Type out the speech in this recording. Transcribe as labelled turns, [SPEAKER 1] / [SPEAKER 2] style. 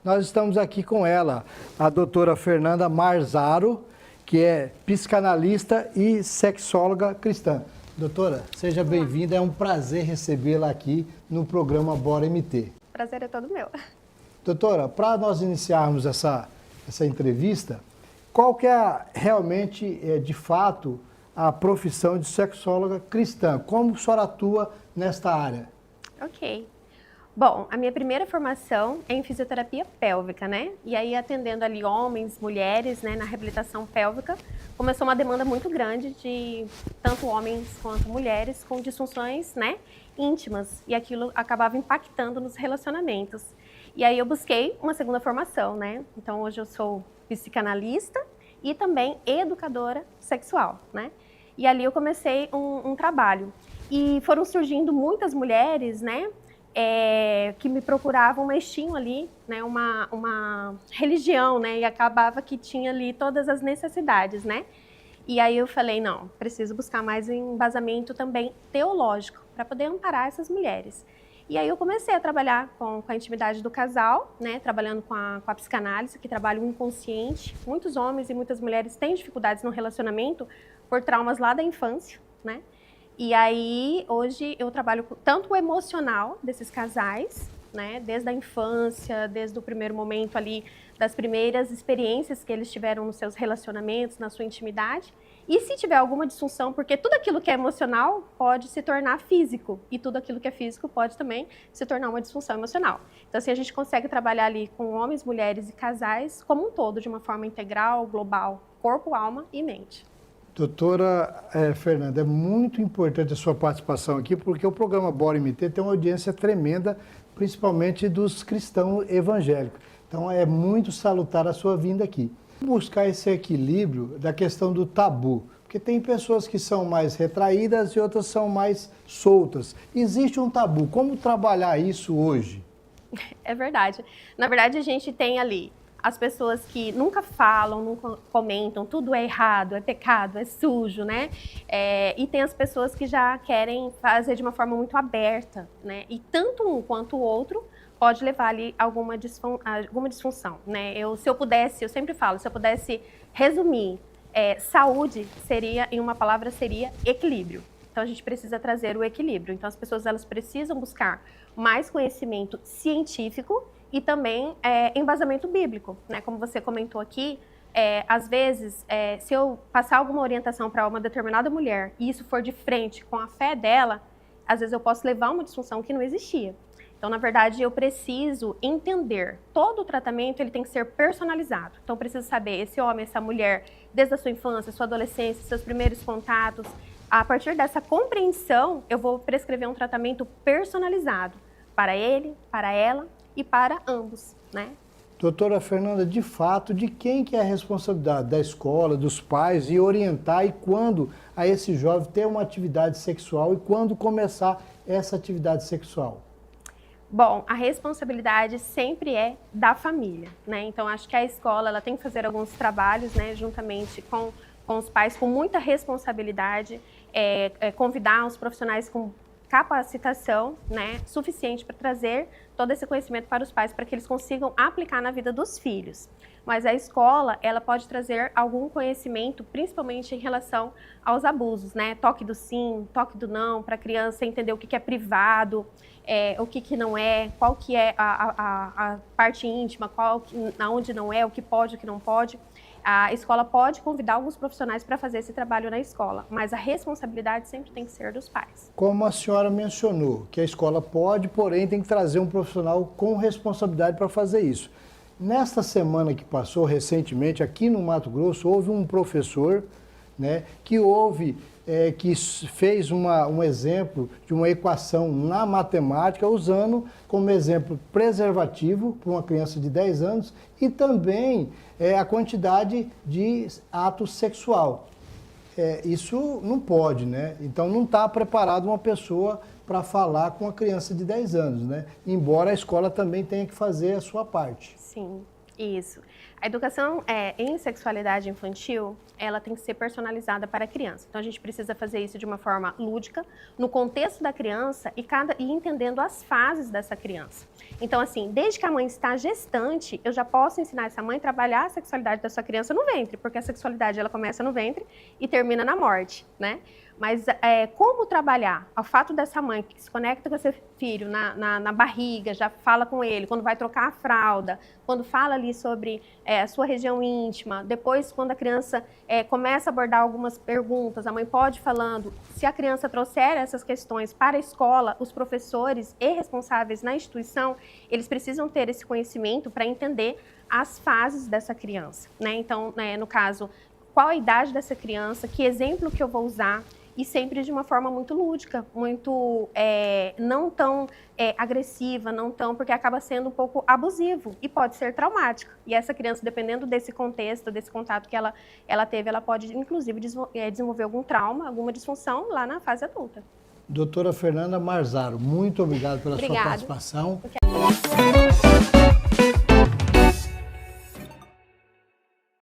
[SPEAKER 1] Nós estamos aqui com ela, a doutora Fernanda Marzaro, que é psicanalista e sexóloga cristã. Doutora, seja bem-vinda, é um prazer recebê-la aqui no programa Bora MT.
[SPEAKER 2] Prazer é todo meu.
[SPEAKER 1] Doutora, para nós iniciarmos essa entrevista, qual que é realmente, de fato, a profissão de sexóloga cristã? Como a senhora atua nesta área?
[SPEAKER 2] Ok. Bom, a minha primeira formação é em fisioterapia pélvica, né? E aí atendendo ali homens, mulheres, né, na reabilitação pélvica, começou uma demanda muito grande de tanto homens quanto mulheres com disfunções, né, íntimas. E aquilo acabava impactando nos relacionamentos. E aí eu busquei uma segunda formação, né? Então hoje eu sou psicanalista e também educadora sexual, né? E ali eu comecei um trabalho. E foram surgindo muitas mulheres, né? Que me procuravam, mas tinham ali, né, uma religião, né, e acabava que tinha ali todas as necessidades, né? E aí eu falei, não, preciso buscar mais um embasamento também teológico para poder amparar essas mulheres. E aí eu comecei a trabalhar com a intimidade do casal, né, trabalhando com a psicanálise, que trabalha o inconsciente. Muitos homens e muitas mulheres têm dificuldades no relacionamento por traumas lá da infância, né? E aí, hoje, eu trabalho tanto o emocional desses casais, né, desde a infância, desde o primeiro momento ali, das primeiras experiências que eles tiveram nos seus relacionamentos, na sua intimidade. E se tiver alguma disfunção, porque tudo aquilo que é emocional pode se tornar físico, e tudo aquilo que é físico pode também se tornar uma disfunção emocional. Então, assim, a gente consegue trabalhar ali com homens, mulheres e casais como um todo, de uma forma integral, global, corpo, alma e mente.
[SPEAKER 1] Doutora Fernanda, é muito importante a sua participação aqui, porque o programa Bora MT tem uma audiência tremenda, principalmente dos cristãos evangélicos. Então é muito salutar a sua vinda aqui. Buscar esse equilíbrio da questão do tabu, porque tem pessoas que são mais retraídas e outras são mais soltas. Existe um tabu, como trabalhar isso hoje?
[SPEAKER 2] É verdade. Na verdade, a gente tem ali as pessoas que nunca falam, nunca comentam, tudo é errado, é pecado, é sujo, né? E tem as pessoas que já querem fazer de uma forma muito aberta, né? E tanto um quanto o outro pode levar ali alguma disfunção, né? Se eu pudesse, eu sempre falo, se eu pudesse resumir, saúde seria, em uma palavra, seria equilíbrio. Então a gente precisa trazer o equilíbrio. Então as pessoas elas precisam buscar mais conhecimento científico e também embasamento bíblico, né? Como você comentou aqui, às vezes, se eu passar alguma orientação para uma determinada mulher e isso for de frente com a fé dela, às vezes eu posso levar uma disfunção que não existia. Então, na verdade, eu preciso entender. Todo o tratamento ele tem que ser personalizado. Então, eu preciso saber esse homem, essa mulher, desde a sua infância, sua adolescência, seus primeiros contatos. A partir dessa compreensão, eu vou prescrever um tratamento personalizado para ele, para ela e para ambos, né?
[SPEAKER 1] Doutora Fernanda, de fato, de quem que é a responsabilidade? Da escola, dos pais, e orientar e quando a esse jovem ter uma atividade sexual e quando começar essa atividade sexual?
[SPEAKER 2] Bom, a responsabilidade sempre é da família, né? Então, acho que a escola ela tem que fazer alguns trabalhos, né, juntamente com os pais, com muita responsabilidade, convidar os profissionais com capacitação, né, suficiente para trazer todo esse conhecimento para os pais, para que eles consigam aplicar na vida dos filhos. Mas a escola, ela pode trazer algum conhecimento, principalmente em relação aos abusos, né? Toque do sim, toque do não, para a criança entender o que é privado, o que não é, qual que é a parte íntima, aonde não é, o que pode, o que não pode. A escola pode convidar alguns profissionais para fazer esse trabalho na escola, mas a responsabilidade sempre tem que ser dos pais.
[SPEAKER 1] Como a senhora mencionou, que a escola pode, porém tem que trazer um profissional com responsabilidade para fazer isso. Nesta semana que passou, recentemente, aqui no Mato Grosso, houve um professor, né, que fez um exemplo de uma equação na matemática, usando como exemplo preservativo para uma criança de 10 anos e também a quantidade de ato sexual. Isso não pode, né? Então não está preparado uma pessoa para falar com uma criança de 10 anos, né? Embora a escola também tenha que fazer a sua parte.
[SPEAKER 2] Sim. Isso. A educação em sexualidade infantil, ela tem que ser personalizada para a criança. Então, a gente precisa fazer isso de uma forma lúdica, no contexto da criança e entendendo as fases dessa criança. Então, assim, desde que a mãe está gestante, eu já posso ensinar essa mãe a trabalhar a sexualidade da sua criança no ventre, porque a sexualidade, ela começa no ventre e termina na morte, né? Mas como trabalhar? O fato dessa mãe que se conecta com esse filho na barriga, já fala com ele, quando vai trocar a fralda, quando fala ali sobre a sua região íntima, depois quando a criança começa a abordar algumas perguntas, a mãe pode ir falando. Se a criança trouxer essas questões para a escola, os professores e responsáveis na instituição, eles precisam ter esse conhecimento para entender as fases dessa criança, né? Então, no caso, qual a idade dessa criança, que exemplo que eu vou usar, e sempre de uma forma muito lúdica, muito não tão agressiva, não tão, porque acaba sendo um pouco abusivo e pode ser traumático. E essa criança, dependendo desse contexto, desse contato que ela teve, ela pode, inclusive, desenvolver algum trauma, alguma disfunção lá na fase adulta.
[SPEAKER 1] Doutora Fernanda Marzaro, muito obrigado pela sua
[SPEAKER 2] Obrigada.
[SPEAKER 1] participação.